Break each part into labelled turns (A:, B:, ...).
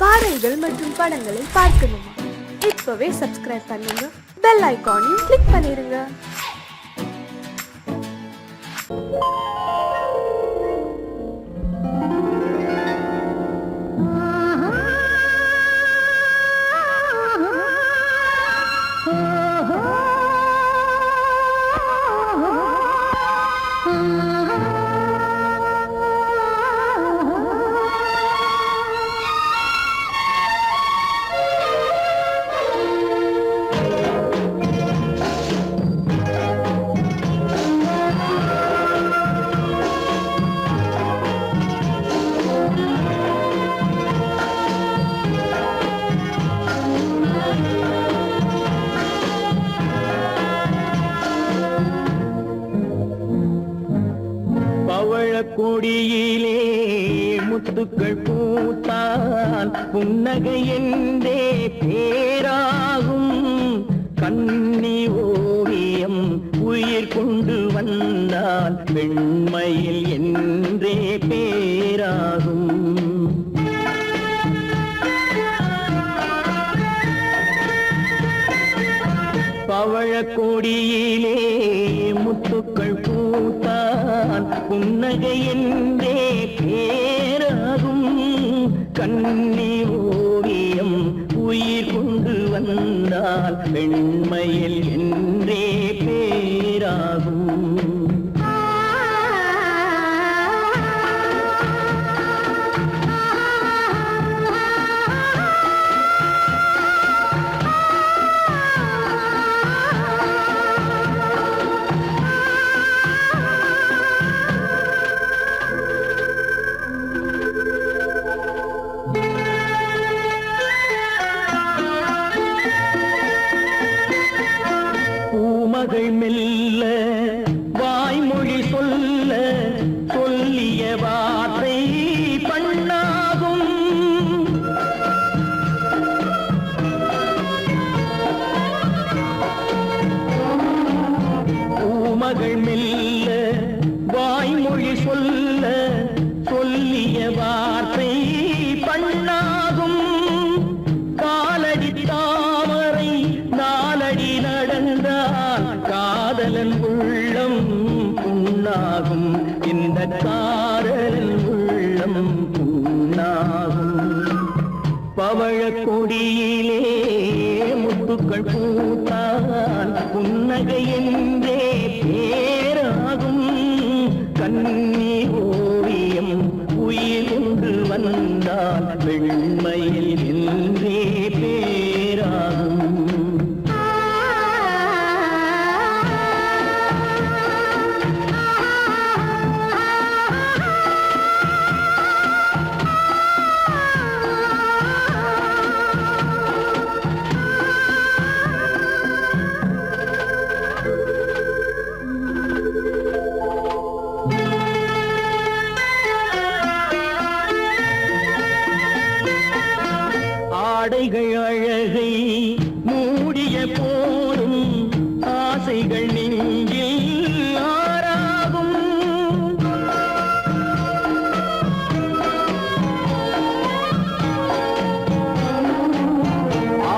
A: பாடல்கள் மற்றும் படங்களை பார்க்கணுமா? இப்பவே சப்ஸ்கிரைப் பண்ணுங்க, பெல் ஐகானையும் கிளிக் பண்ணிருங்க.
B: கொடியிலே முத்துக்கள் பூத்தால் புன்னகை என்றே பேராகும். கண்ணி ஓவியம் உயிர் கொண்டு வந்தால் பெண்மையில் என்றே பேராகும். பவழக்கொடியிலே முத்துக்கள் பூத்தான் புன்னகை என்றே பேராகும். கண்ணி ஓவியம் உயிர் கொண்டு வந்தால் பெண்மையில் என்றே பேராகும். மகள் மெல்ல வாய்மொழி சொல்ல சொல்லிய வார்த்தை பண்ணாகும். பூமகள் மெல்ல வாய்மொழி சொல்ல சொல்லிய வார்த்தை பண்ணாகும். காலடி தாமரை நாலடி நடந்தால் காதலன் உள்ளம் புண்ணாகும். இந்த காதலன் உள்ளம் புண்ணாகும். பவழக்கொடியிலே முத்துக்கள் பூத்தான் புன்னகை என்றே பேராகும். கண்ணி ஓவியம் உயிர் கொண்டு வந்தால் வெண்மையில் என்றே பேராகும். ஆடைகள் அழகை மூடிய போதும் ஆசைகள் நெஞ்சில் ஆறாகும்.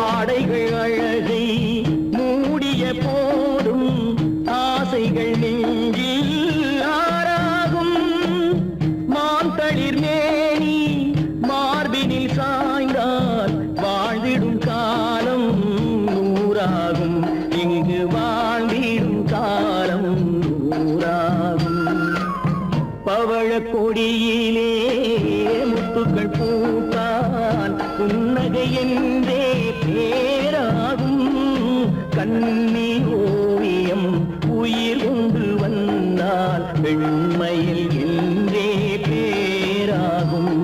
B: ஆடைகள் அழகை மூடிய போதும் ஆசைகள் நெஞ்சில் ஆறாகும். மாந்தளிர் மேனி மார்பினில் சாய்ந்தால் வாழ்ந்திடும் காலம் நூறாகும். இங்கு வாழ்ந்திடும் காலம் நூறாகும். பவழக்கொடியிலே முத்துக்கள் பூத்தான் புன்னகை என்றே பேராகும். கண்ணி ஓவியம் உயிர் கொண்டு வந்தால் பெண்மையில் என்றே பேராகும்.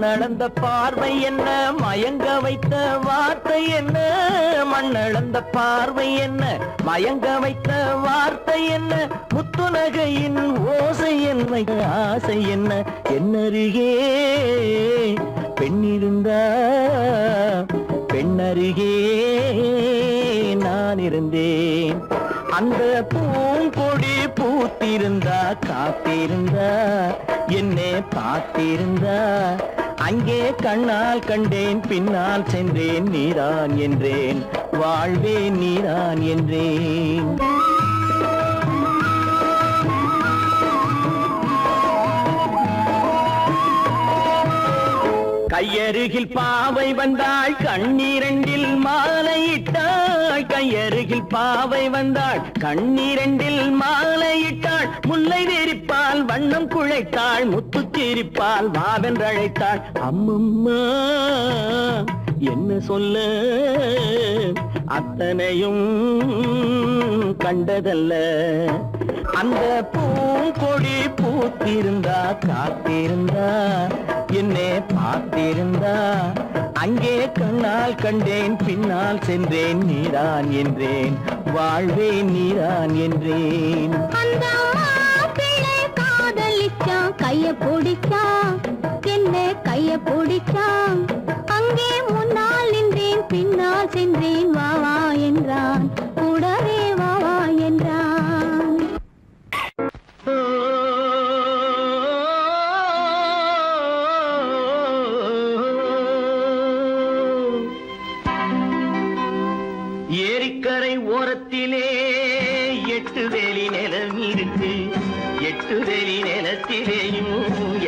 B: கண்ணளந்த பார்வை என்ன, மயங்க வைத்த வார்த்தை என்ன, மண்ணளந்த பார்வை என்ன, மயங்க வைத்த வார்த்தை என்ன, முத்துநகையின் ஓசை என்ன, ஆசை என்ன, என்னருகே பெண்ணிருந்தா பெண்ணருகே நான் இருந்தேன். அந்த பூங்கொடி பூத்திருந்தா காத்திருந்தா என்னை பார்த்திருந்தா அங்கே கண்ணால் கண்டேன் பின்னால் சென்றேன் நீதான் என்றேன் வாழ்வே நீதான் என்றேன். கையருகில் பாவை வந்தாள் கண்ணீரண்டில் மாலையிட்டாள், கையருகில் பாவை வந்தாள் கண்ணீரண்டில் மாலையிட்டாள், முல்லை வெறிப்பால் வண்ணம் குழைத்தாள், முத்து சிரிப்பால் வாவென்றழைத்தாள். அம்மம்மா என்ன சொல்ல அத்தனையும் கண்டதல்ல, அந்த பூங்கொடி பூத்திருந்தா காத்திருந்தா என்னை பார்த்திருந்தா அங்கே கண்ணால் கண்டேன் பின்னால் சென்றேன் நீதான் என்றேன் வாழ்வே நீதான் என்றேன்.
C: அந்த மாப்பிள்ளை காதலிச்சான் கைய பிடிச்சான் என்ன கைய பிடிச்சான், அங்கே முன்னால் நின்றேன் பின்னால் சென்றேன் வா வா என்றான், கூடவே வா வா என்றான்.
B: ஏரிக்கரை ஓரத்திலே 8 வேலி நிலம் இருக்கு, 8 வேலி நிலத்திலேயும்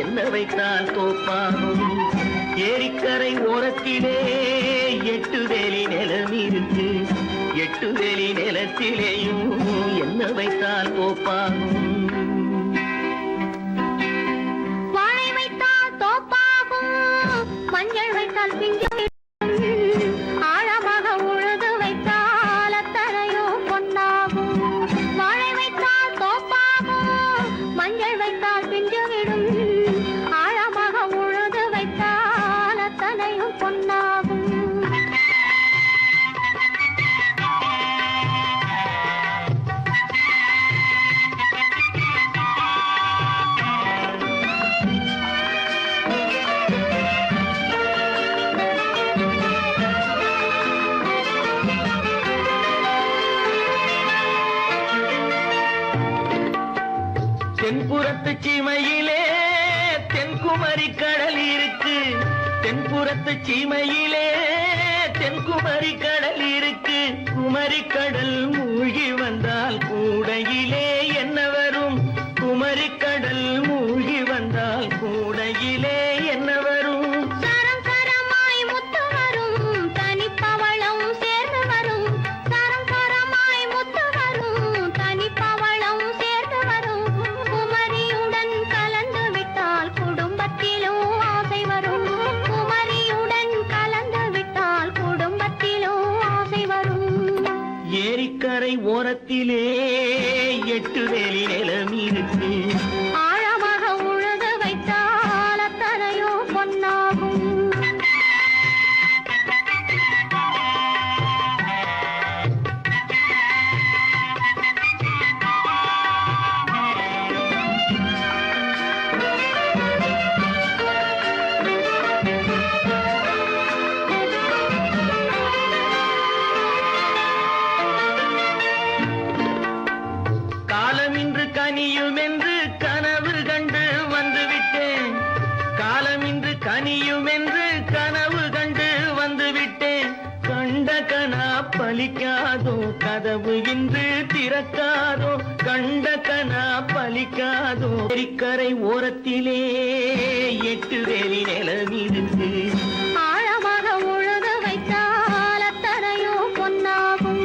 B: என்ன வைத்தால் தோப்பாகும். ஏரிக்கரை ஓரத்திலே 8 வேலி நிலம் இருக்கு, 8 வேலி நிலத்திலேயும் என்ன வைத்தால் தோப்பாகும்.
C: வாழை வைத்தால் தோப்பாகும், மஞ்சள் வைத்தால் பிஞ்சு, ஆழமாக உழுது வைத்தால் அத்தனையோ பொன்னாகும். வாழை வைத்தால் தோப்பாகும், மஞ்சள் வைத்தால் பிஞ்சு விடும், ஆழமாக உழுது வைத்தால் அத்தனையும் பொன்னாகும்.
B: தென்புறத்து சீமையிலே தென்குமரி கடல் இருக்கு, தென்புறத்து சீமையிலே தென்குமரி கடல் இருக்கு, குமரி கடல் மூழ்கி வந்தால் கூடையிலே என்ன வரும், குமரி கடல் மூழ்கி வந்தால் கூடையிலே என்ன வரும்.
C: சரம் சரமாய் முத்து வரும், தனிப்பவளம் சேர்ந்து வரும், சரம் சரமாய் முத்து வரும், தனிப்பவளம் சேர்ந்து வரும், குமரியுடன் கலந்து விட்டால் குடும்பத்திலும் ஆசை வரும், குமரியுடன் கலந்து விட்டால் குடும்பத்திலும் ஆசை வரும்.
B: ஏரிக்கரை ஓரத்திலே 8 வேலி நிலம் இருக்கு,
C: ஆழமாக உழுது வைத்தால் அத்தனையோ பொன்னாகும்.
B: காலமின்று கனியும் என்று கனவு கண்டு வந்துவிட்டேன், காலமின்று கனியும் என்று கனவு கண்டு வந்துவிட்டேன், கண்ட கனா பலிக்காதோ கதவு இன்று திறக்காதோ, கண்ட கனா பலிக்காதோ. ஏரிக்கரை ஓரத்திலே 8 வேலி நிலம் இருக்கு,
C: ஆழமாக உழுது வைத்தால் அத்தனையோ பொன்னாகும்.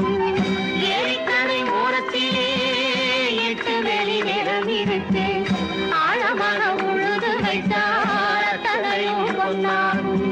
B: ஏரிக்கரை ஓரத்திலே 8 வேலி நிலம் இருக்கு,
C: ஆழமாக உழுது வைத்தால் அத்தனையோ பொன்னாகும்.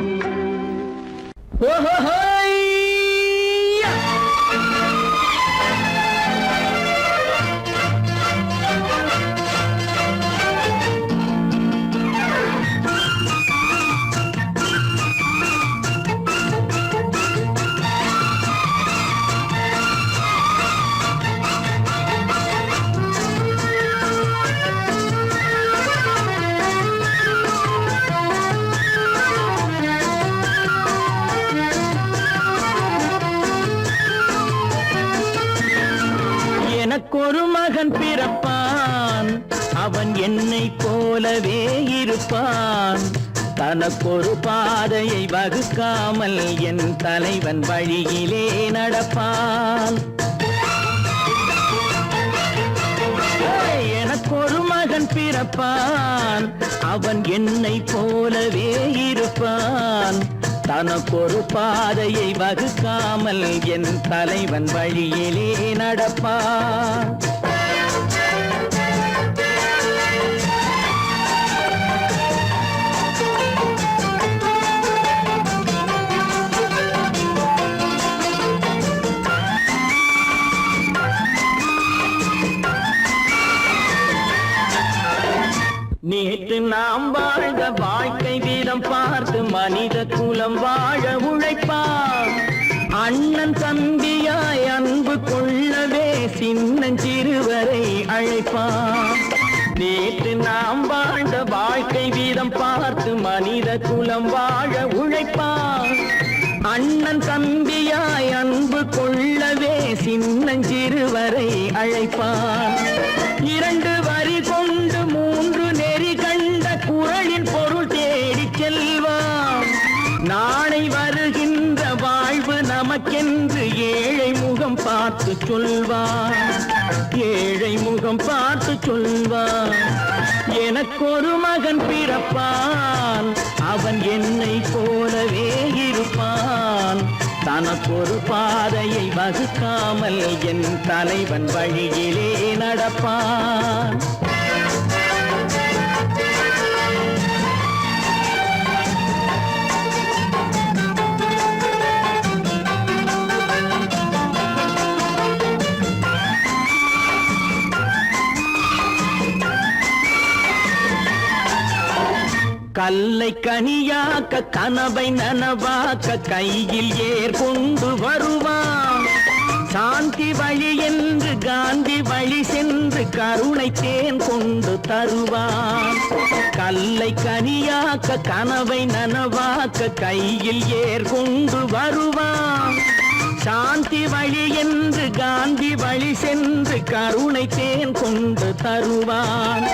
B: அவன் என்னை போலவே இருப்பான். தனக்கொரு பாதையை வகுக்காமல் என் தலைவன் வழியிலே நடப்பான். எனக்கொரு மகன் பிறப்பான், அவன் என்னை போலவே இருப்பான். தனக்கொரு பாதையை வகுக்காமல் என் தலைவன் வழியிலே நடப்பான். நேற்று நாம் வாழ்ந்த வாழ்க்கை வீதம் பார்த்து மனித குலம் வாழ உழைப்பான். அண்ணன் தம்பியாய் அன்பு கொள்ளவே சின்னஞ்சிறுவரை அழைப்பான். நேற்று நாம் வாழ்ந்த வாழ்க்கை வீதம் பார்த்து மனித குலம் வாழ உழைப்பான். அண்ணன் தம்பியாய் அன்பு கொள்ளவே சின்னஞ்சிறுவரை அழைப்பான். 2 வரி கொண்டு 3 நெறி கண்ட குறளின் பொருள் தேடிச் செல்வான். நாளை வருகின்ற வாழ்வு நமக்கென்று ஏழை முகம் பார்த்து சொல்வான். ஏழை முகம் பார்த்து சொல்வான். எனக்கொரு மகன் பிறப்பான், அவன் என்னை போலவே இருப்பான். தனக்கொரு பாதையை வகுக்காமல் என் தலைவன் வழியிலே நடப்பான். கல்லை கனியாக்க கனவை நனவாக்க கையில் ஏர் கொண்டு வருவான். சாந்தி வழி என்று காந்தி வழி சென்று கருணை தேன் கொண்டு தருவான். கல்லை கனியாக்க கனவை நனவாக்க கையில் ஏர் கொண்டு வருவான். சாந்தி வழி என்று காந்தி வழி சென்று கருணை தேன் கொண்டு தருவான்.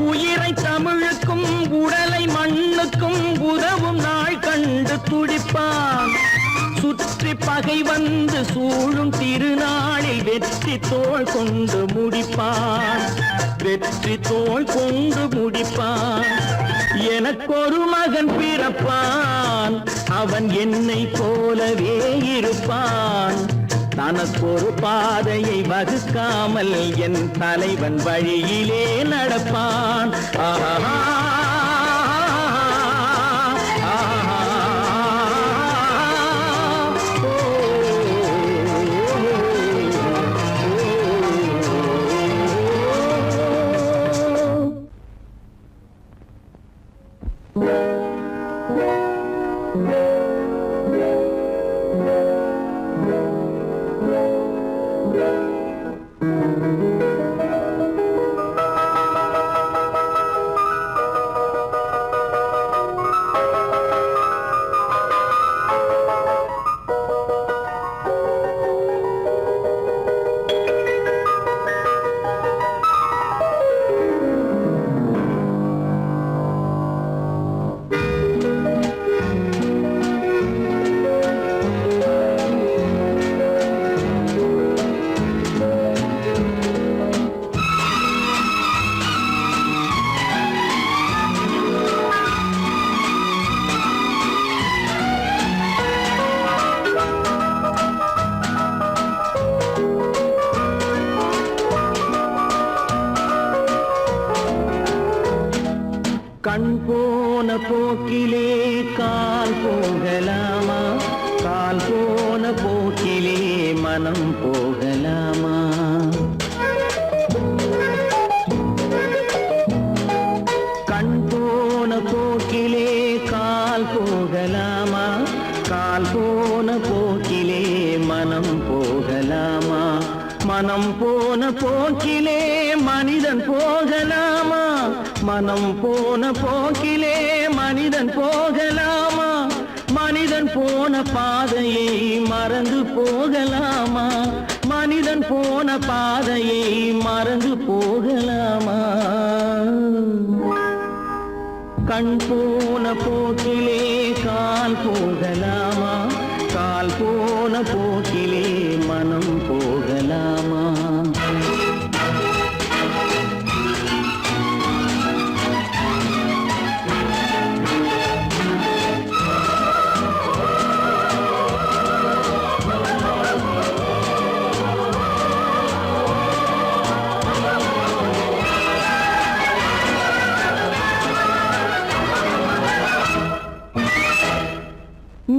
B: உயிரை தமிழுக்கும் உடலை மண்ணுக்கும் உதவும் நாள் கண்டு துடிப்பான். சுற்றி பகை வந்து சூழும் திருநாளில் வெற்றி தோள் கொண்டு முடிப்பான். வெற்றி தோள் கொண்டு முடிப்பான். எனக்கொரு மகன் பிறப்பான், அவன் என்னை போலவே இருப்பான். தனக்கொரு பாதையை வகுக்காமல் என் தலைவன் வழியிலே நடப்பான். ஆஹா கண் போன போக்கிலே கால் போகலாமா? கால் போன போக்கிலே மனம் போகலாமா? கண் போன போக்கிலே கால் போகலாமா? கால் போன போக்கிலே மனம் போகலாமா? மனம் போன போக்கிலே மனிதன் போகலாமா? மனம் போன போக்கிலே மனிதன் போகலாமா? மனிதன் போன பாதையை மறந்து போகலாமா? மனிதன் போன பாதையை மறந்து போகலாமா? கண் போன போக்கிலே கால் போகலாமா கால் போன போக்கிலே மனம் போகலாமா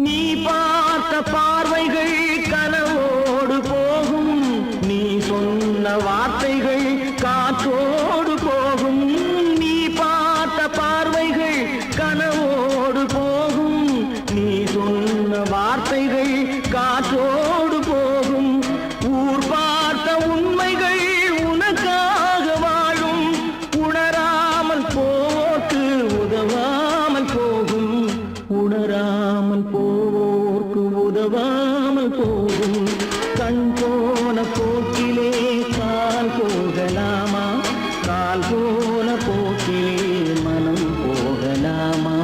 B: நீ பார்த்த பார்வைகள் கனவோடு போகும் நீ சொன்ன வார்த்தைகள் காற்றோடு போகும் நீ பார்த்த பார்வைகள் கனவோடு போகும் நீ சொன்ன வார்த்தைகள் காற்றோடு போகும் ஊர் பார்த்த உண்மைகள் உனக்காக வாழும் உணராமல் போக்கு உதவாமல் போகும் உணராமல் போவோர்க்கு உதவாமல் போகும் கண் போன போக்கிலே கால் போகலாமா கால் போன போக்கிலே மனம் போகலாமா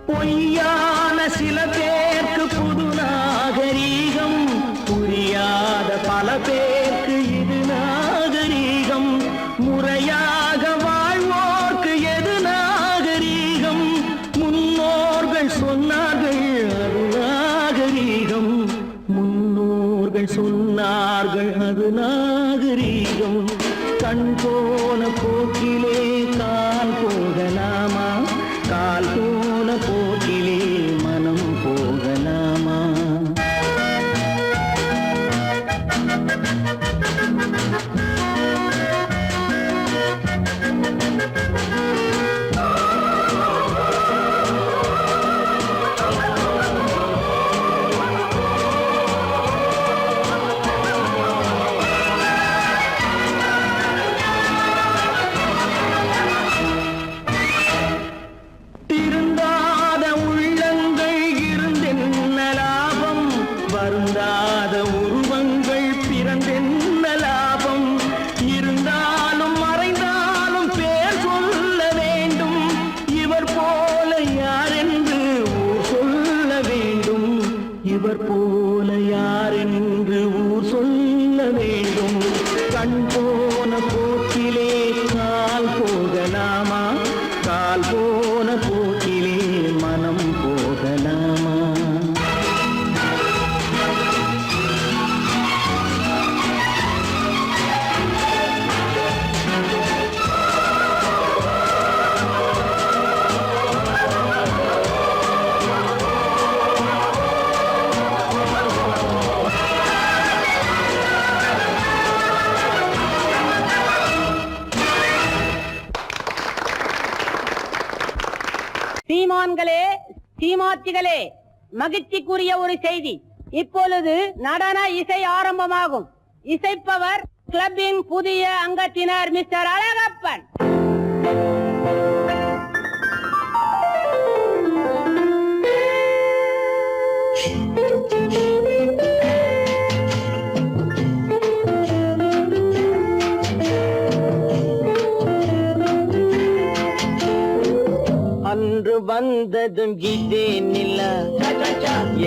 B: பொய்யான சில பேருக்கு புது நாகரீகம் புரியாத பல பேருக்கு இது நாகரீகம் முறையாக வாழ்வோர்க்கு எது நாகரீகம் முன்னோர்கள் சொன்னார்கள் அது நாகரீகம் முன்னோர்கள் சொன்னார்கள் அது நாகரீகம் கண் போன போக்கிலே கால் போகலாமா கால் போன போக்கிலே மனம் போகலாமா திருந்தாத உள்ளங்கள் இருந்தென்ன லாபம் வருந்தாத உருவங்கள் பிறந்தென்ன லாபம் இருந்தாலும் மறைந்தாலும் பேர் சொல்ல வேண்டும் இவர் போல யாரென்று ஊர் சொல்ல வேண்டும் இவர் போல யாரென்று ஊர் சொல்ல வேண்டும் கண் போன போக்கிலே கால் போகலாமா கால் போன போக்கிலே மனம் போகலாமா
D: சீமான்களே சீமாத்திகளே மகிழ்ச்சிக்குரிய ஒரு செய்தி இப்பொழுது நடன இசை ஆரம்பமாகும் இசைப்பவர் கிளப்பின் புதிய அங்கத்தினர் மிஸ்டர் அழகப்பன்
B: அன்று வந்ததும் இதே நிலா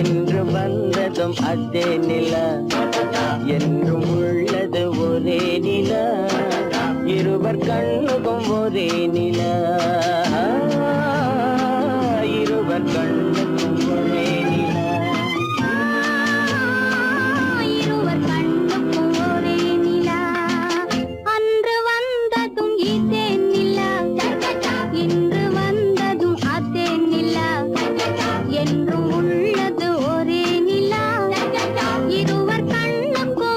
B: என்று வந்ததும் அதே நிலா என்றும் உள்ளது ஒரே நிலா இருவர் கண்ணுக்கும் ஒரே நிலா இருவர் கண்ணுக்கும் ஒரே நிலா
C: இருவர் கண்ணுக்கும் ஒரே நிலா அன்று வந்ததும் இதே நிலா இன்று வந்ததும் அதே நிலா என்றும் உள்ளது ஒரே நிலா இருவர் கண்ணுக்கும்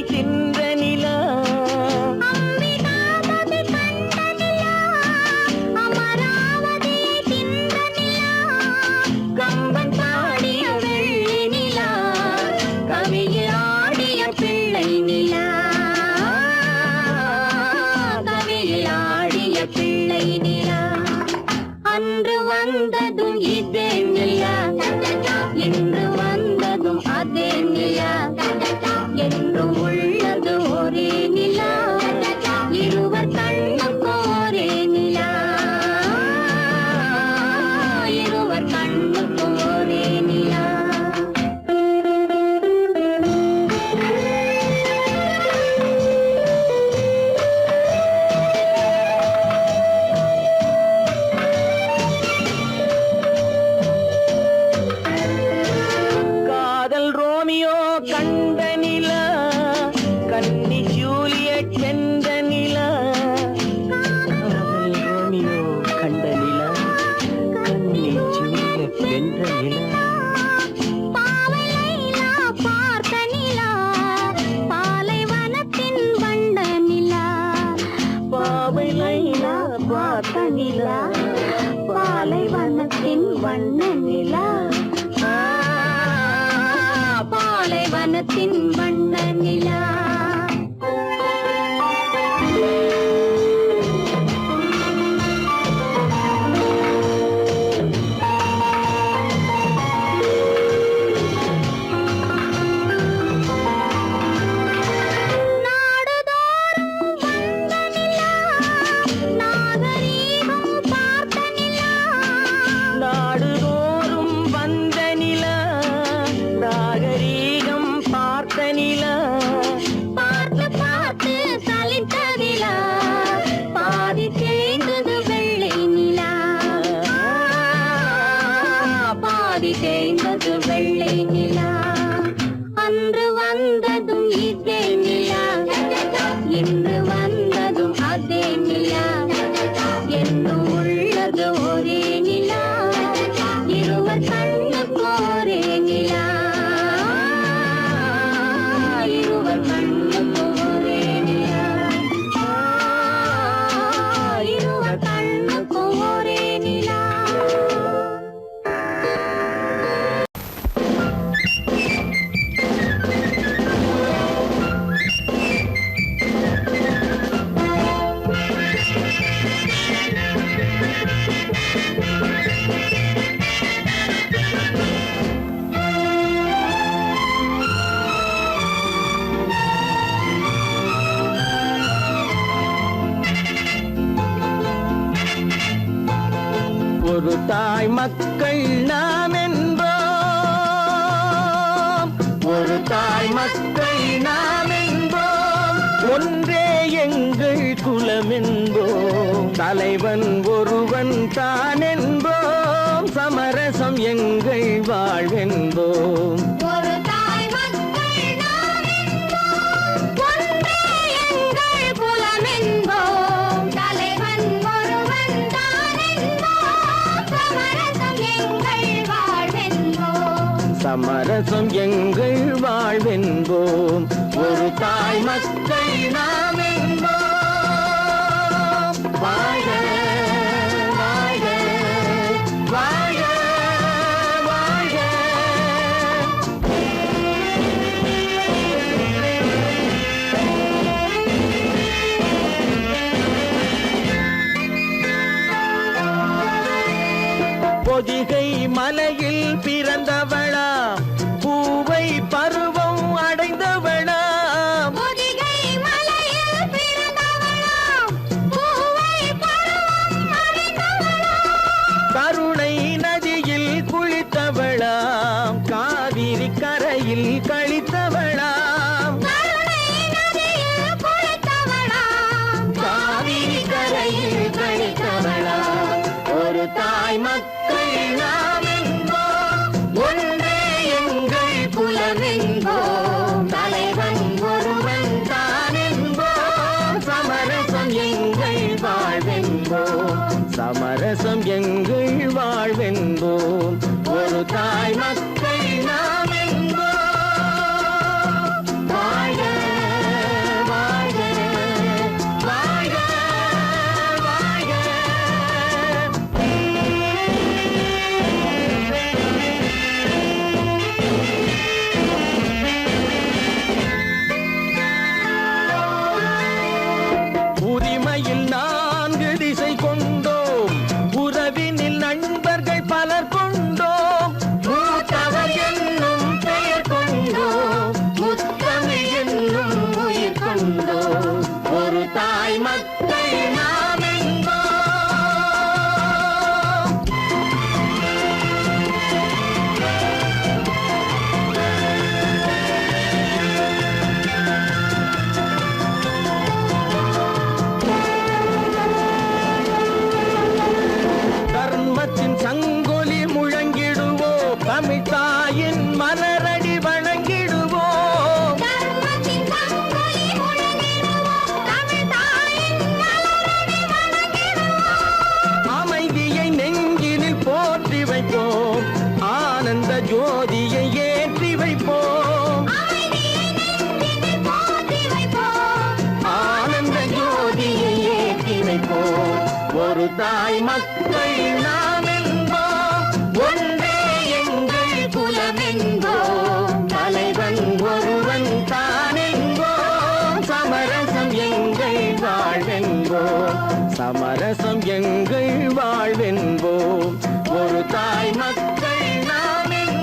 B: தின்ற நிலா
C: அம்பிகாபதி கண்ட நிலா அமராவதியை தின்ற நிலா கம்பன் பாடிய வெள்ளி நிலா கவியில் ஆடிய பிள்ளை நிலா கவியில் ஆடிய பிள்ளை நிலா அன்று வந்ததும் இதே நிலா இன்று வந்ததும் அதே நிலா என்றும் உள்ளது ஒரே நிலா இருவர் கண்ணுக்கும் ஒரே நிலா இருவர் கண்ணுக்கும் ஒரே நிலா
B: காதல் ரோமியோ கண்ட நிலா கன்னி ஜூலியட் வென்ற நிலா காதல் ரோமியோ கண்ட நிலா கன்னி ஜூலியட் வென்ற நிலா
C: பாவை லைலா பார்த்த நிலா பாலைவனத்தின் வண்ட நிலா
B: பாவை லைலா பார்த்த நிலா
C: பாலைவனத்தின் வண்ண நிலா பாலைவனத்தின் வண்ண நிலா நாடுதோறும் வந்த நிலா நாகரீகம் பார்த்த நிலா
B: நாடுதோறும் வந்த நிலா நாகரீகம் பார்த்த நிலா
C: பார்த்து பார்த்து சலித்த நிலா பாதி தேய்ந்தது வெள்ளை நிலா பாதி தேய்ந்தது வெள்ளை நிலா அன்று வந்ததும் இதே நிலா இன்று வந்ததும் அதே நிலா என்றும் உள்ளது ஒரே நிலா இருவர் கண்ணுக்கு ஒரே நிலா இருவர் கண்ணுக்கு ஒரே நிலா இருவர் கண்ணுக்கு ஒரே நிலா
B: ஒரு தாய் மக்கள் நாம் என்போம் ஒரு தாய் மக்கள் நாம் என்போம் ஒன்றே எங்கள் குலம் என்போம் தலைவன் ஒருவன் தான் என்போம் சமரசம் எங்கள் வாழ்வென்போம்
C: ஒரு தாய் மக்கள் நாம் என்போம் ஒன்றே எங்கள் குலம் என்போம் தலைவன் ஒருவன் தான் என்போம் சமரசம் எங்கள் வாழ்வென்போம்
B: சமரசம் எங்கள் வாழ்வென்போம் ஒரு தாய் மக்கள் நாம் என்போம் வாழ்க வாழ்க வாழ்க வாழ்க பொதிகை மலையில் பிறந்தவளா பூவை பருவம் அடைந்தவளா
C: பொதிகை மலையில் பிறந்தவளாம் பூவை பருவம் அடைந்தவளாம்
B: கருணை நதியில் குளித்தவளாம் காவிரி கரையில் கழித்தவளாம்
C: கருணை நதியில் குளித்தவளாம்
B: காவிரி கரையில் கழித்தவளாம் ஒரு தாய் மக்கள் நாம் என்போம் ஒன்றே எங்கள் குலம் என்போம் தலைவன் ஒருவன் தான் என்போம் சமரசம் எங்கள் வாழ்வென்போம் சமரசம் எங்கள் வாழ்வென்போம் ஒரு தாய் மக்கள் நாம் என்போம் வாழ்க ஒரு தாய் மக்கள் நாம் என்போம், ஒன்றே எங்கள் குலம் என்போம், தலைவன் ஒருவன் தான் என்போம், சமரசம் எங்கள் வாழ்வென்போம், சமரசம் எங்கள் வாழ்வென்போம், ஒரு தாய் மக்கள் நாம் என்போம்.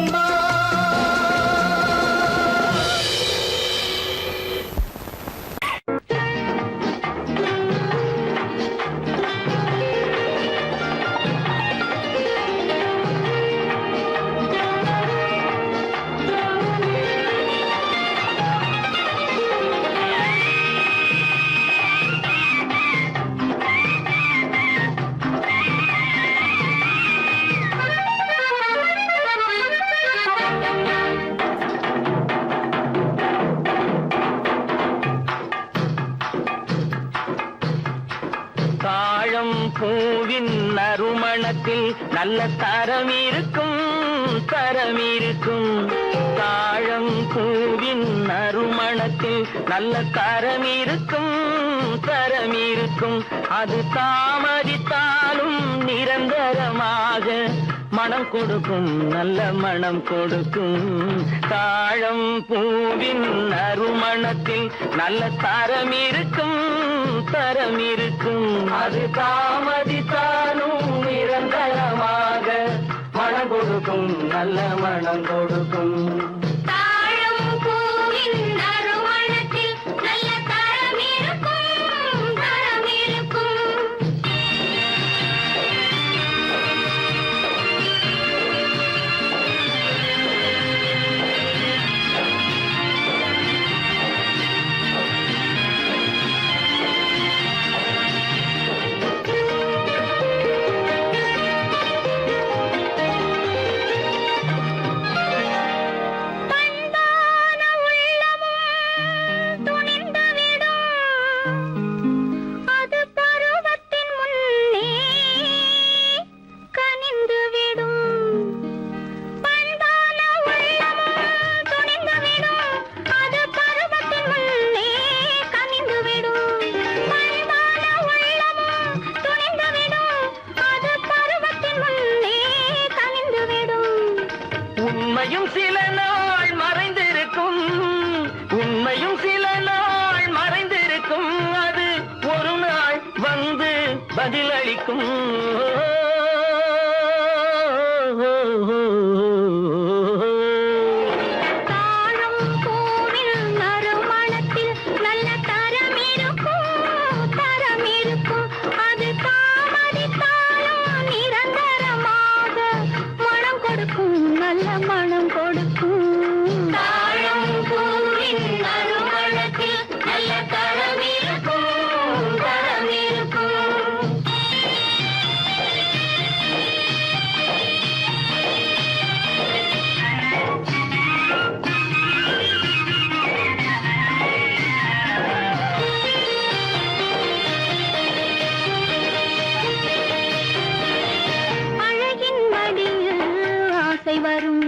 B: தாழம் பூவின் நறுமணத்தில் நல்ல தரம் இருக்கும், தரம் இருக்கும், தாழம் பூவின் நறுமணத்தில் நல்ல தரம் இருக்கும், தரம் இருக்கும், அது தாமதித்தாலும் நிரந்தரமாக மனம் கொடுக்கும், நல்ல மனம் கொடுக்கும், தாழம் பூவின் நறுமணத்தில் நல்ல தரம் இருக்கும், தரம் இருக்கும், அது தாமதித்தாலும் நிரந்தரமாக மனம் கொடுக்கும், நல்ல மனம் கொடுக்கும்.
C: தாழம் பூவின் நறுமணத்தில் நல்ல தரம் இருக்கும், தரம் இருக்கும். பண்பான உள்ளமும் துணிந்துவிடும், அது பருவத்தின் முன்னே கனிந்துவிடும். பண்பான உள்ளமும் துணிந்துவிடும், அது பருவத்தின் முன்னே கனிந்துவிடும். பண்பான உள்ளமும் துணிந்துவிடும், அது பருவத்தின் முன்னே கனிந்துவிடும்.
B: உண்மையும் சில நாள் மறைந்திருக்கும், உண்மையும் சில நாள் மறைந்திருக்கும், அது ஒரு நாள் வந்து பதிலளிக்கும்.
C: தாழம் பூவின் நறுமணத்தில் நல்ல தரம் இருக்கும், தரம் இருக்கும், அது தாமதித்தாலும் நிரந்தரமாக மனம் கொடுக்கும், நல்ல மனம் கொடுக்கும். தாழம் பூவின் நறுமணத்தில் நல்ல தரம் இருக்கும், தரம் இருக்கும். அழகின் மடியில் ஆசை வரும்,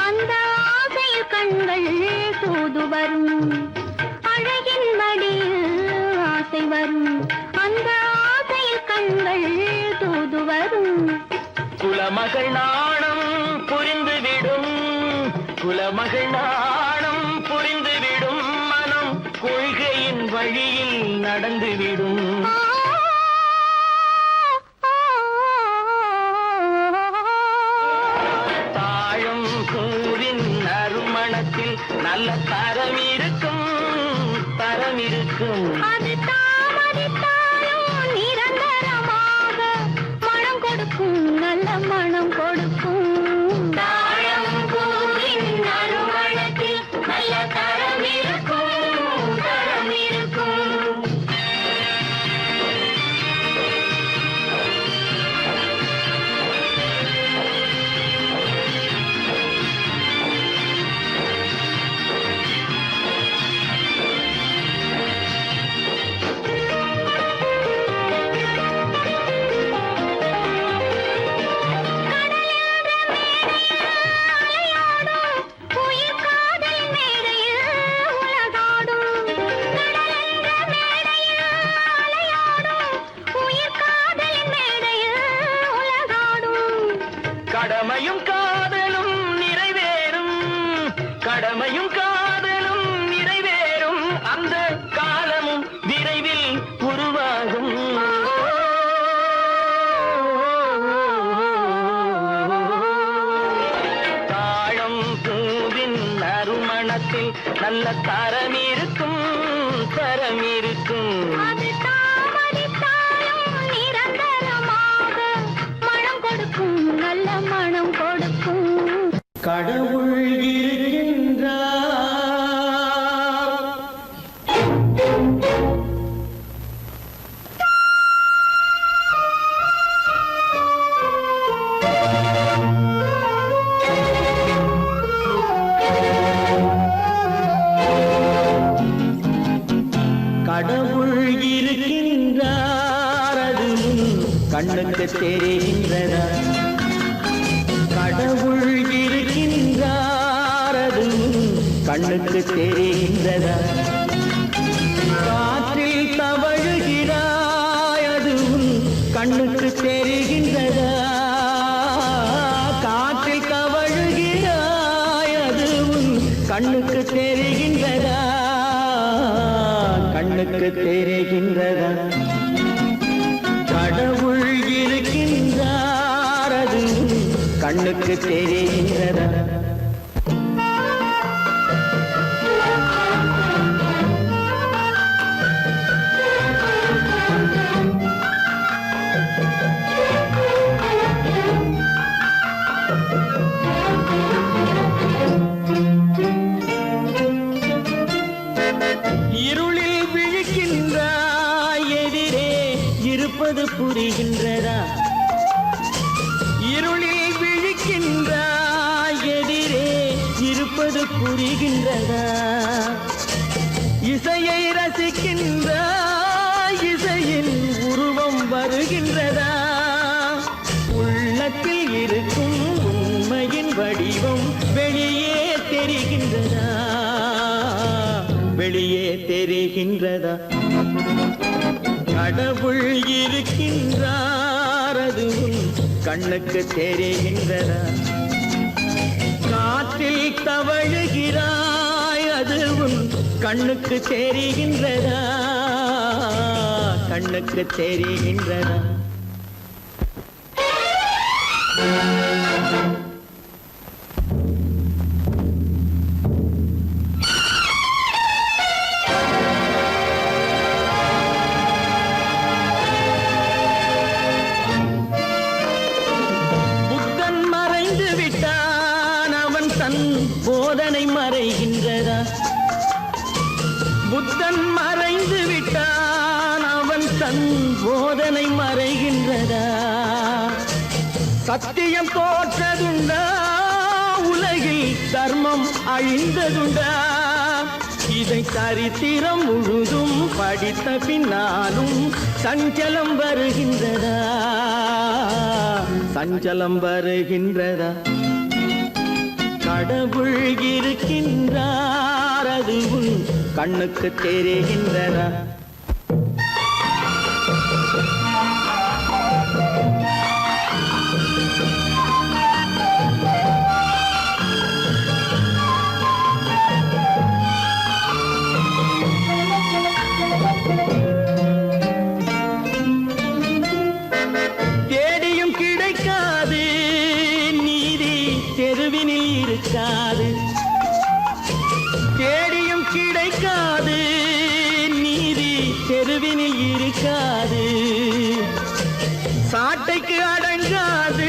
C: அந்த ஆசையில் கண்கள் தூது வரும். அழகின் மடியில் ஆசை வரும், அந்த ஆசையில் கண்கள் தூது வரும்.
B: குலமகள் நாணம் புரிந்துவிடும், குலமகள் நாணம் புரிந்துவிடும், மனம் கொள்கையின் வழியில் நடந்துவிடும். தாழம் பூவின் நறுமணத்தில் நல்ல தரம் இருக்கும், தரம் இருக்கும்,
C: அது தாமதித்தாலும் நிரந்தரமாக மனம் கொடுக்கும், நல்ல மனம் கொடுக்கும். தாழம் பூவின் நறுமணத்தில் நல்ல தரம் இருக்கும், தரம் இருக்கும்.
B: நல்ல தரம் இருக்கும் தரம் இருக்கும்.
C: அது தாமதித்தாலும் நிரந்தரமாக மனம் கொடுக்கும் நல்ல மனம் கொடுக்கும்.
B: கடவுள் இருக்கின்றார். கடவுள் இருக்கின்றார், அது கண்ணுக்கு தெரிகின்றதா? கடவுள் இருக்கின்றார், அது கண்ணுக்கு தெரிகின்றதா? காற்றில் தவழுகிறாய், அது கண்ணுக்கு தெரிகின்றதா? காற்றில் தவழுகிறாய், அது கண்ணுக்கு தெரிகின்றதா? கண்ணுக்கு தெரிகின்றதா? கடவுள் இருக்கின்றார், அது கண்ணுக்கு தெரிகின்றதா? இருளில் விழிக்கின்றாய், எதிரே இருப்பது புரிகின்றதா? இருளில் விழிக்கின்றாய், எதிரே இருப்பது புரிகின்றதா? இசையை ரசிக்கின்றாய், இசையின் உருவம் வருகின்றதா? உள்ளத்தில் இருக்கும் உண்மையின் வடிவம் வெளியே தெரிகின்றதா? வெளியே தெரிகின்றதா? கடவுள் இருக்கின்றார், அது கண்ணுக்கு தெரிகின்றதா? காற்றில் தவழுகிறாய், அது கண்ணுக்கு தெரிகின்றதா? கண்ணுக்கு தெரிகின்றதா? போதனை மறைகின்றதா? புத்தன் மறைந்து விட்டான், அவன் தன் போதனை மறைகின்றதா? சத்தியம் தோற்றதுண்டா? உலகில் தர்மம் அழிந்ததுண்டா? இதை சரித்திரம் முழுதும் படித்த பின்னாலும் சஞ்சலம் வருகின்றதா? சஞ்சலம் வருகின்றதா? கடவுள் இருக்கின்றார், அது கண்ணுக்கு தெரிகின்றதா? தேடியும் கிடைக்காது நீதி, தெருவினில் இருக்காது. தேடியும் கிடைக்காது நீதி, தெருவினில் இருக்காது. சாட்டைக்கு அடங்காது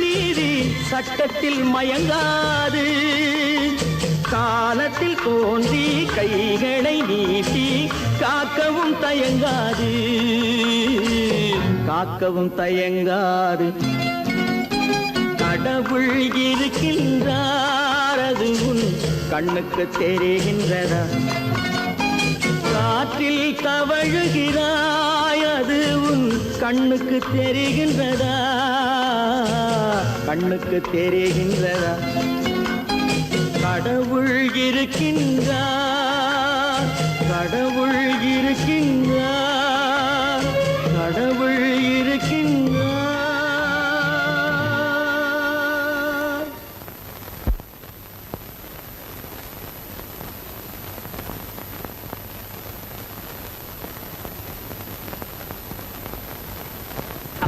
B: நீதி, சட்டத்தில் மயங்காது. காலத்தில் தோன்றி கைகளை நீட்டி காக்கவும் தயங்காது, காக்கவும் தயங்காது. கடவுள் இருக்கின்றார், அது கண்ணுக்கு தெரிகின்றதா? காற்றில் தவழுகிறாய், அது கண்ணுக்கு தெரிகின்றதா? கண்ணுக்கு தெரிகின்றதா? கடவுள் இருக்கின்றார், கடவுள் இருக்கின்றார், கடவுள் இருக்கின்றார்.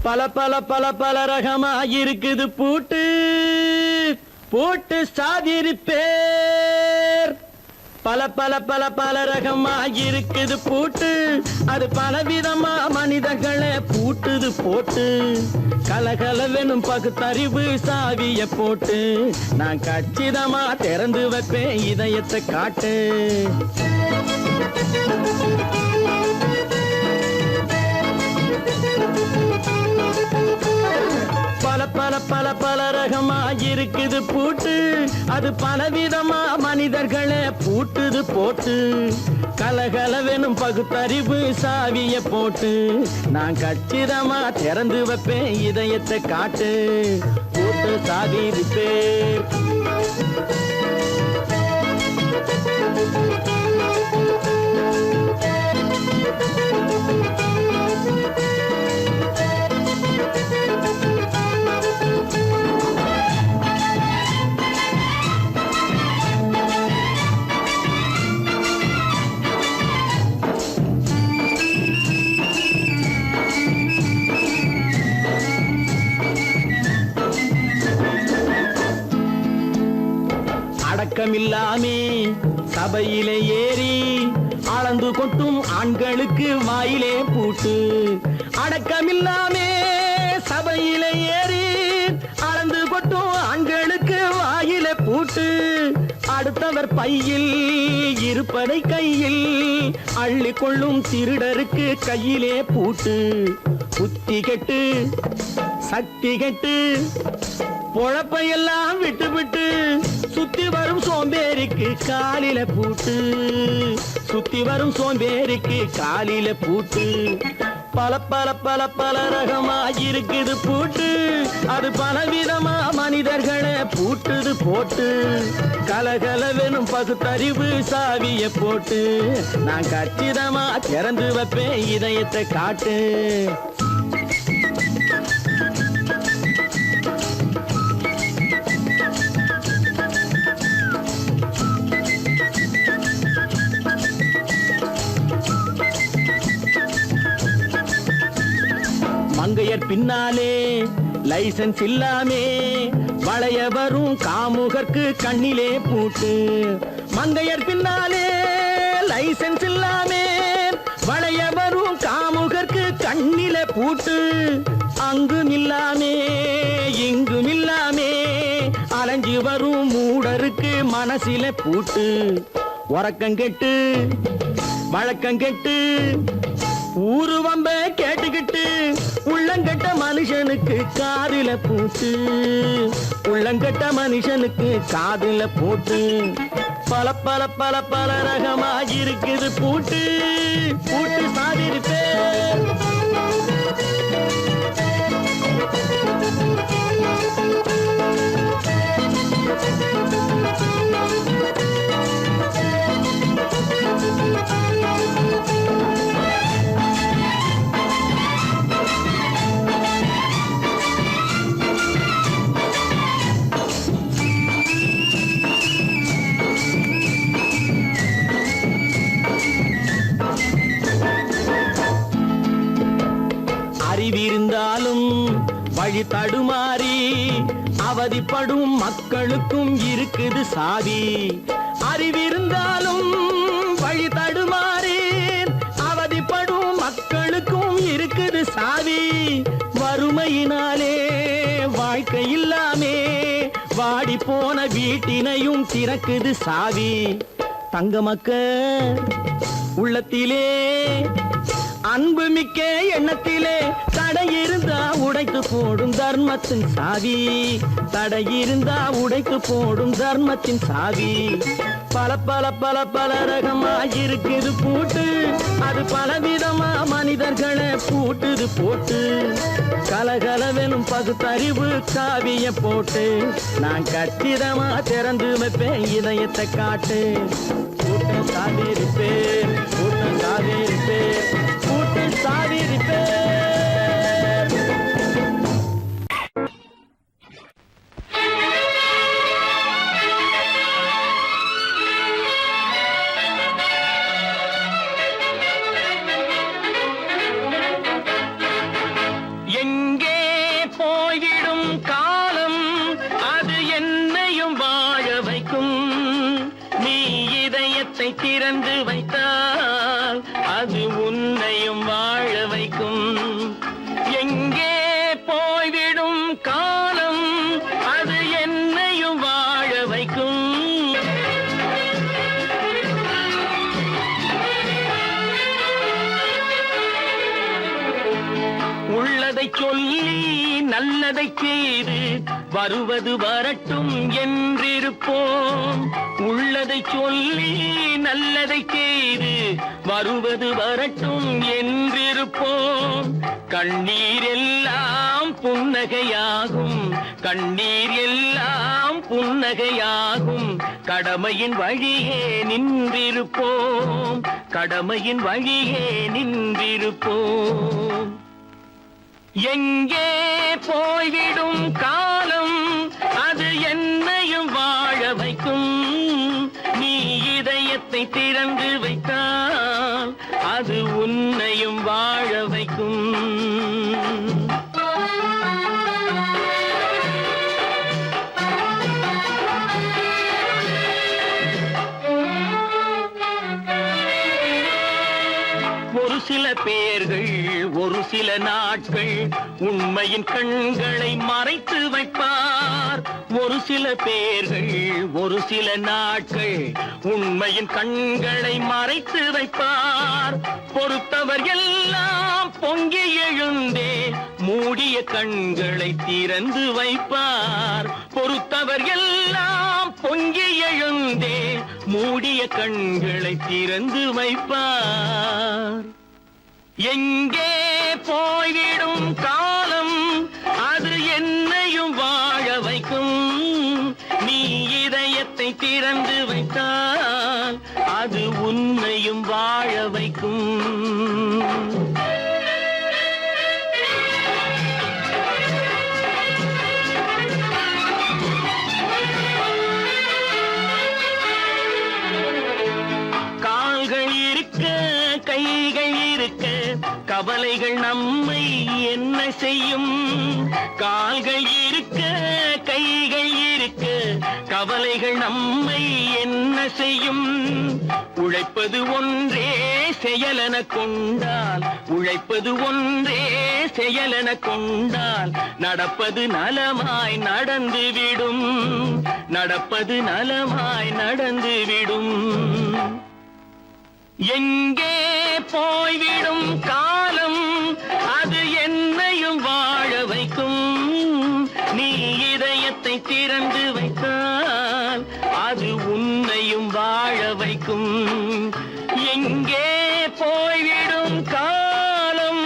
B: பல பல பல பல ரகமா இருக்குது பூட்டு, பூட்டு சாதிரு பேர். பல பல பல பல ரகமா இருக்குது பூட்டு, அது பலவிதமா மனிதர்களை பூட்டுது போட்டு. கலகலவெனும் பகுத்தறிவு சாவிய போட்டு, நான் கச்சிதமா திறந்து வைப்பேன் இதயத்தை காட்டு. பல பல பல பல ரகமா இருக்குது பூட்டு, அது பலவிதமா மனிதர்களை பூட்டுது போட்டு. கலகலவெனும் பகுத்தறிவு சாவிய போட்டு, நான் கச்சிதமா திறந்து வைப்பேன் இதயத்தை காட்டு. போட்டு சாவி பேர் அடக்கமில்லாமே சபையிலே ஏறி அளந்து கொட்டும் ஆண்களுக்கு வாயிலே பூட்டு. அடக்கமில்லாமே சபையிலே ஏறி அளந்து கொட்டும் ஆண்களுக்கு வாயிலே பூட்டு. அடுத்தவர் பையில் இருப்பதை கையில் அள்ளி கொள்ளும் திருடருக்கு கையிலே பூட்டு. புத்தி கெட்டு சக்தி கெட்டு பொழப்பையெல்லாம் விட்டு விட்டு சுத்தி வரும் சோம்பேறிக்கு காலில பூட்டு. சுத்தி வரும் சோம்பேறிக்கு காலில பூட்டு. பல பல பல பல ரகமா இருக்குது பூட்டு, அது பலவிதமா மனிதர்களை பூட்டுது போட்டு. கலகலவெனும் பகுத்தறிவு சாவிய போட்டு, நான் கச்சிதமா திறந்து வைப்பேன் இதயத்தை காட்டு. மங்கையர் பின்னாலே லைசன்ஸ் இல்லாமே வளைய வரும் காமுகர்க்கு கண்ணிலே பூட்டு. மங்கையர் பின்னாலே லைசன்ஸ் இல்லாமே வளைய வரும் காமுகர்க்கு கண்ணிலே பூட்டு. அங்கும் இல்லாமே இங்கும் இல்லாமே அலைஞ்சு வரும் மூடருக்கு மனசிலே பூட்டு. உறக்கங்கெட்டு வழக்கங்கெட்டு ஊரு வம்ப கேட்டுக்கிட்டு உள்ளங்கட்ட மனுஷனுக்கு காதில பூட்டு. உள்ளங்கட்ட மனுஷனுக்கு காதில பூட்டு. பல பல பல பல ரகமா இருக்குது பூட்டு. பூட்டு சாதிருப்பே அறிவிருந்தாலும் வழி தடுமாறி அவதிப்படும் மக்களுக்கும் இருக்குது சாவி. அறிவிருந்தாலும் வழி தடுமாறி அவதிப்படும் மக்களுக்கும் இருக்குது சாவி. வறுமையினாலே வாழ்க்கை இல்லாமே வாடி போன வீட்டினையும் திறக்குது சாவி. தங்க மக்க உள்ளத்திலே அன்பு மிக்க எண்ணத்திலே தடை இருந்தா உடைத்து போடும் தர்மத்தின் சாவி. தடை இருந்தா உடைத்து போடும் தர்மத்தின் சாவி. பல பல பல பல ரகமா இருக்குது பூட்டு, அது பலவிதமா மனிதர்களை பூட்டுது போட்டு. கலகலவெனும் பகுத்தறிவு சாவிய போட்டு, நான் கச்சிதமா திறந்து வைப்பேன் இதயத்தை காட்டு. பூட்டு சாதிருப்பேன், பூட்டு சாதிருப்பேன், பூட்டு சாதிருப்பேன். எங்கே போய்விடும் காலம் அது என்னையும் வாழ வைக்கும். நீ இதயத்தை வைத்தால் அது உன்னையும் வாழ வைக்கும். எங்கே போய்விடும் காலம் அது என்னையும் வாழ வைக்கும். உள்ளதை சொல்லி நல்லதை செய்து வருவது வரட்டும் என்றிருப்போம். உள்ளதை சொல்லி நல்லதை செய்து வருவது வரட்டும் என்றிருப்போம். கண்ணீர் எல்லாம் புன்னகையாகும், கண்ணீர் எல்லாம் புன்னகையாகும். கடமையின் வழியே நின்றிருப்போம், கடமையின் வழியே நின்றிருப்போம். எங்கே போய்விடும் காலம் அது என்னையும் வாழ வைக்கும். நீ இதயத்தை திறந்து வைத்தால் அது உன்னையும் வாழ வைக்கும். ஒரு சில பேர்கள் ஒரு சில நாட்கள் உண்மையின் கண்களை மறைத்து வைப்பார். ஒரு சில பேர்கள் ஒரு சில நாட்கள் உண்மையின் கண்களை மறைத்து வைப்பார். பொறுத்தவர் எல்லாம் பொங்கி எழுந்தே மூடிய கண்களை திறந்து வைப்பார். பொறுத்தவர் எல்லாம் பொங்கி எழுந்தே மூடிய கண்களை திறந்து வைப்பார். எங்கே போய்விடும் காலம் அது என்னையும் வாழ வைக்கும். நீ இதயத்தை திறந்து வைத்தால் அது உன்னையும் வாழ வைக்கும். கால்கள் இருக்க கைகள் இருக்க கவலைகள் நம்மை என்ன செய்யும். கால்கள் இருக்க கைகள் இருக்க கவலைகள் நம்மை என்ன செய்யும். உழைப்பது ஒன்றே செயலென கொண்டால், உழைப்பது ஒன்றே செயலென கொண்டால் நடப்பது நலமாய் நடந்துவிடும், நடப்பது நலமாய் நடந்துவிடும். எங்கே போய்விடும் காலம் அது என்னையும் வாழ வைக்கும். நீ இதயத்தை திறந்து வைத்தால் அது உன்னையும் வாழ வைக்கும். எங்கே போய்விடும் காலம்.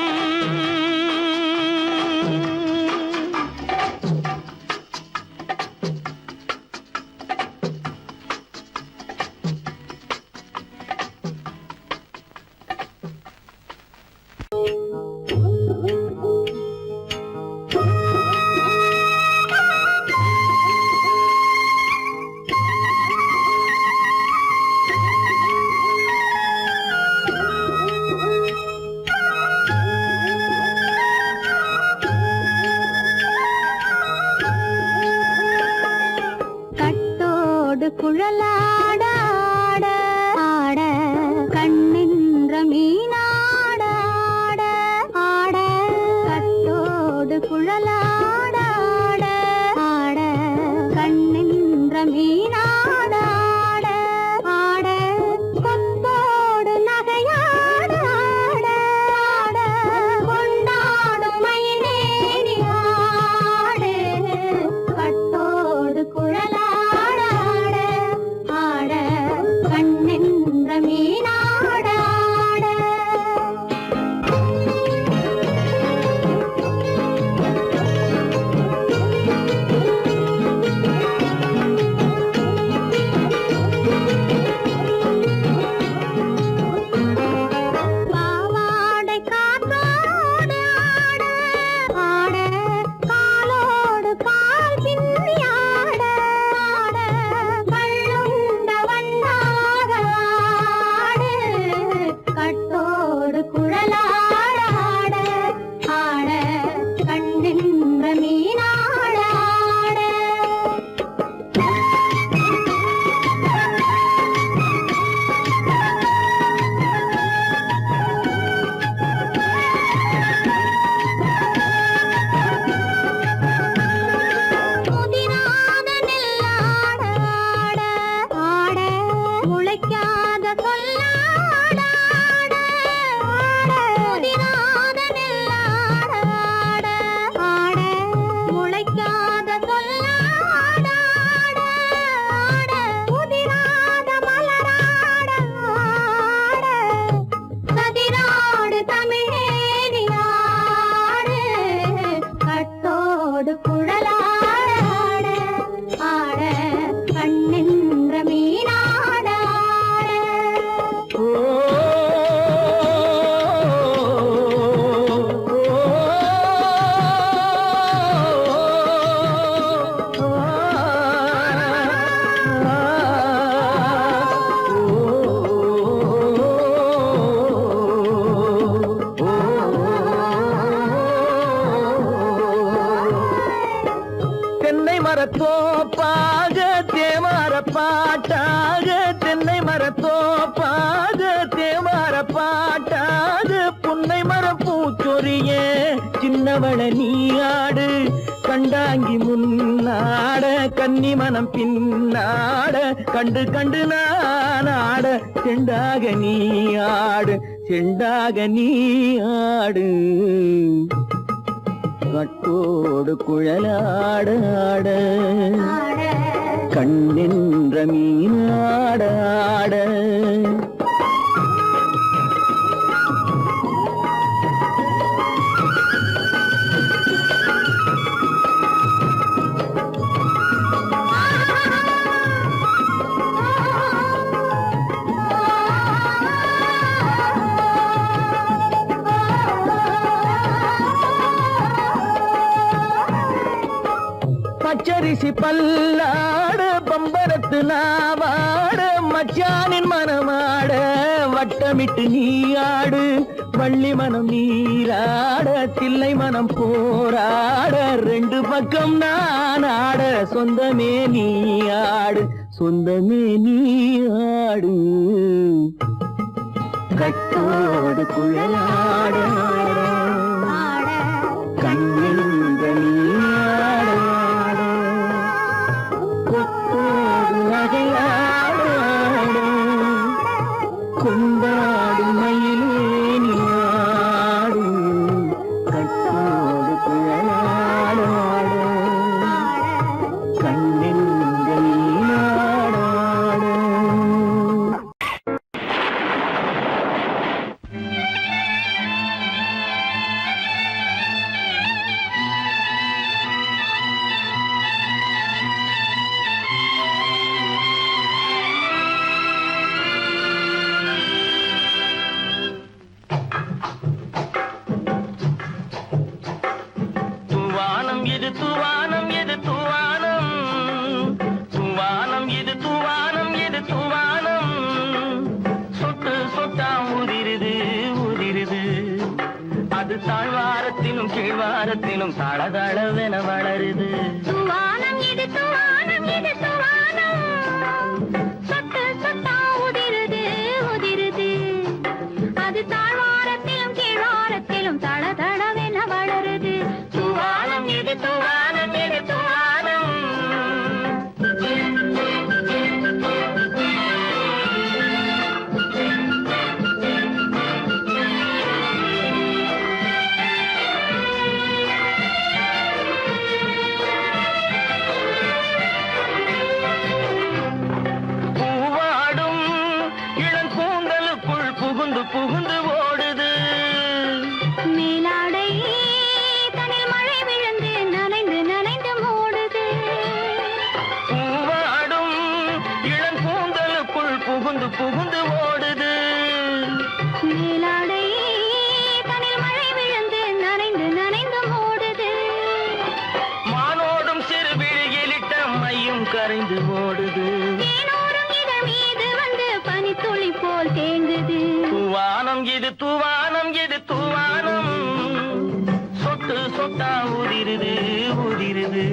B: கண்டவள நீயாடு கண்டாங்கி முன்னாட கன்னி மனம் பின்னாட கண்டு கண்டு நானாட செண்டாக நீயாடு செண்டாக நீயாடு கட்டோடு குழலாடாட கண்ணென்ற மீனாடாட பச்சரிசி பல்லாட பம்பரத்து நாவாட மச்சானின் மனமாட வட்டமிட்டு நீயாடு வள்ளி மனம் நீராட தில்லை மனம் போராட ரெண்டு பக்கம் நானாட சொந்தமே நீயாடு சொந்தமே நீயாடு கட்டோடு குழலாட கண்ணென்ற நீயாட கொண்டாடு மயிலேனியாடு கட்டோடு குழலாடாடு கண்ணென்ற நீயாடாடு தூவானம் எது தூவானம் தூவானம் எது தூவானம் எது தூவானம் சொட்டு சொட்டா உதிருது உதிருது அது தாழ்வாரத்திலும் கீழ்வாரத்திலும் தளதளவென வளருது
C: தூவானம் இது தூவானம் இது தூவானம் சொட்டு சொட்டா உதிருது உதிருது அது தாழ்வாரத்திலும் கீழ்வாரத்திலும் தளதளவென வளருது
B: தூவானம் எது தூவானம் எது தூவானம் பூவாடும் இளங்கூந்தலுக்குள் புகுந்து புகுந்து ஓடுது
C: மேலாடை தனில் மழை விழுந்து நனைந்து நனைந்து மூடுது
B: பூவாடும் இளங்கூந்தலுக்குள் புகுந்து புகுந்து ஓடுது
C: மேலாடை தனில் மழை விழுந்து நனைந்து நனைந்து மூடுது
B: மானோடும் சிறு விழியிலிட்ட மையும் கரைந்து ஓடுது
C: தேனோரும் இதழ் மீது வந்து பனித்துளி போல் தேங்குது
B: தூவானம் இது தூவானம் இது தூவானம் சொட்டு சொட்டா உதிருது உதிருது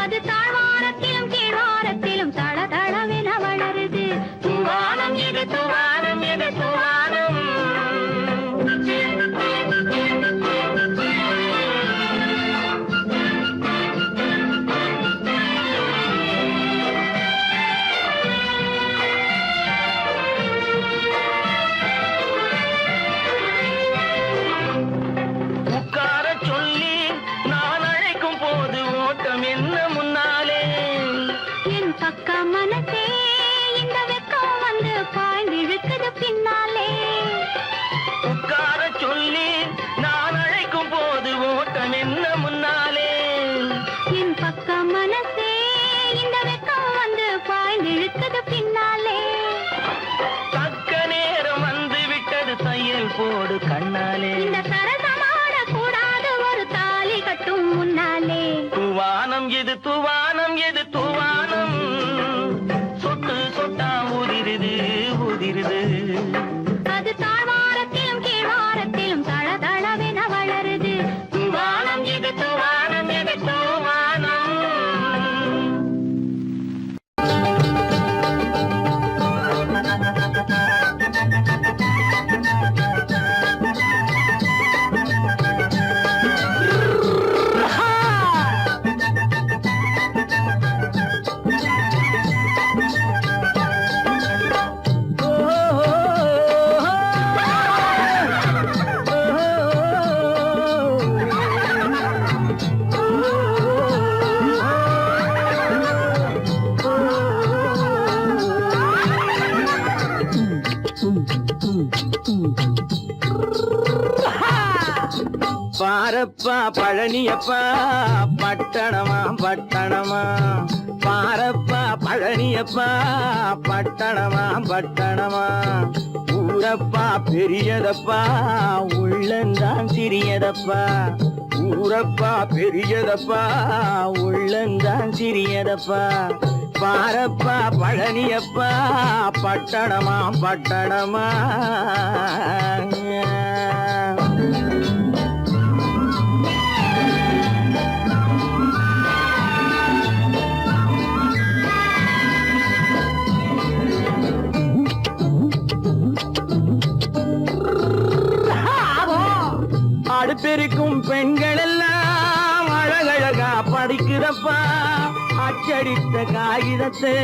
C: அது தாழ்வாரத்திலும் கீழ்வாரத்திலும் தளதளவென வளருது
B: தூவானம் இது தூவானம் இது தூவானம் உட்கார சொல்லி நான் அழைக்கும் போது ஓட்டம் என்ன முன்னாலே
C: என் பக்க மனசே இந்த வெக்கம் வந்து பாய்ந்து இழுக்குது பின்னாலே
B: உட்கார சொல்லி நான் அழைக்கும் போது ஓட்டம் என்ன முன்னாலே
C: என் பக்க மனசே இந்த வெக்கம் வந்து பாய்ந்து இழுக்குது பின்னாலே
B: தக்க நேரம் வந்து விட்டது தையல் போடு கண்ணாலே
C: இந்த சரசமாட கூடாத ஒரு தாலி கட்டும் முன்னாலே
B: தூவானம் எது தூவானம் எது தூவானம் சொட்டு சொட்டா உதிருது உதிருது
C: அது தாழ்வாரத்திலும் கீழ்வாரத்திலும் தளதளவென வளருது
B: தூவானம் எது தூவானம் எது தூவானம் பாரப்பா பழனியப்பா பட்டணமா பட்டணமா பாரப்பா பழனியப்பா பட்டணமா பட்டணமா ஊரப்பா பெரியதப்பா உள்ளந்தான் சிறியதப்பா ஊரப்பா பெரியதப்பா உள்ளந்தான் சிறியதப்பா பாரப்பா பழனியப்பா பட்டணமா பட்டணமா அடுப்பெருக்கும் பெண்கள் எல்லாம் அழகழகா படிக்கிறப்பா அச்சடித்த காகிதத்தை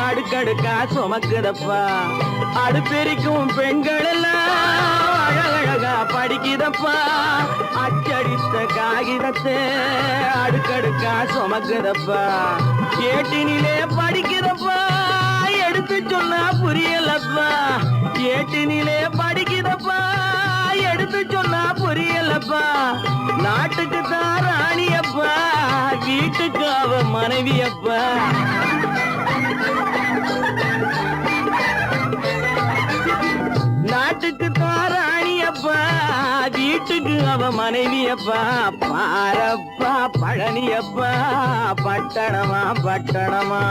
B: அடுக்கடுக்கா சுமக்குதப்பா அடுப்பெருக்கும் பெண்கள் எல்லாம் அழகழகா படிக்கிறப்பா அச்சடித்த காகிதத்தை அடுக்கடுக்கா சுமக்குதப்பா ஏட்டினிலே படிக்கிறப்பா எடுத்து சொன்னா புரியலப்பா ஏட்டினிலே படிக்கிறப்பா எடுத்து சொன்னா புரியலப்பா நாட்டுக்கு தான் ராணியப்பா வீட்டுக்கு அவ மனைவியப்பா நாட்டுக்கு தான் ராணியப்பா வீட்டுக்கு அவ மனைவியப்பா பாரப்பா பழனியப்பா பட்டணமா பட்டணமா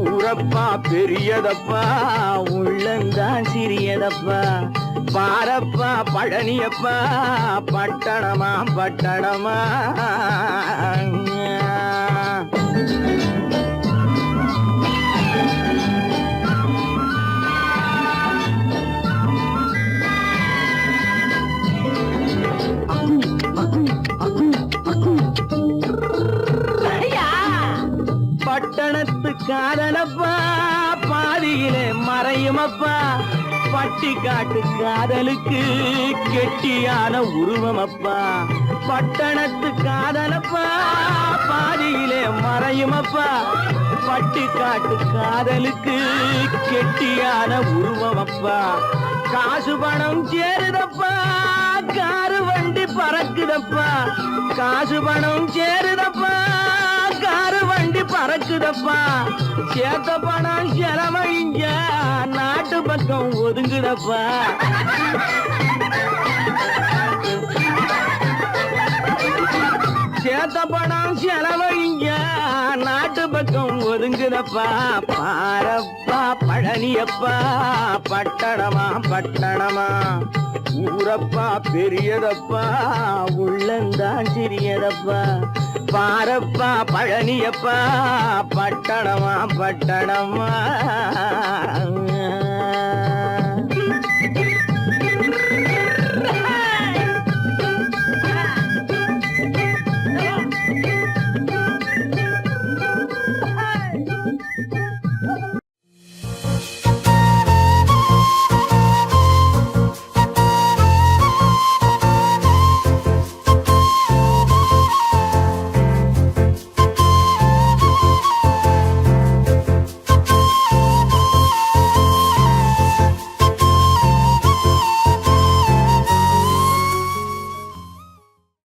B: ஊரப்பா பெரியதப்பா உள்ளந்தான் சிறியதப்பா பாரப்பா பழனியப்பா பட்டணமா பட்டணமா பட்டணத்து காதலப்பா பாதியிலே மறையுமப்பா பட்டி காட்டு காதலுக்கு கெட்டியான உருவமப்பா பட்டணத்து காதலப்பா பாதியிலே மறையுமப்பா பட்டி காட்டு காதலுக்கு கெட்டியான உருவமப்பா காசு பணம் சேருதப்பா காரு வண்டி பறக்குதப்பா காசு பணம் சேருதப்பா காரு வண்டி பறக்குதப்பா சேத்த பணம் செலவழிஞ்ச நாட்டு பக்கம் ஒதுங்குதப்பா சேத்த பணம் செலவழிஞ்ச நாட்டு பக்கம் ஒதுங்குதப்பா பாரப்பா பழனியப்பா பட்டணமா பட்டணமா ஊரப்பா பெரியதப்பா உள்ளந்தான் சிறியதப்பா பாரப்பா பழனியப்பா பட்டணமா பட்டணமா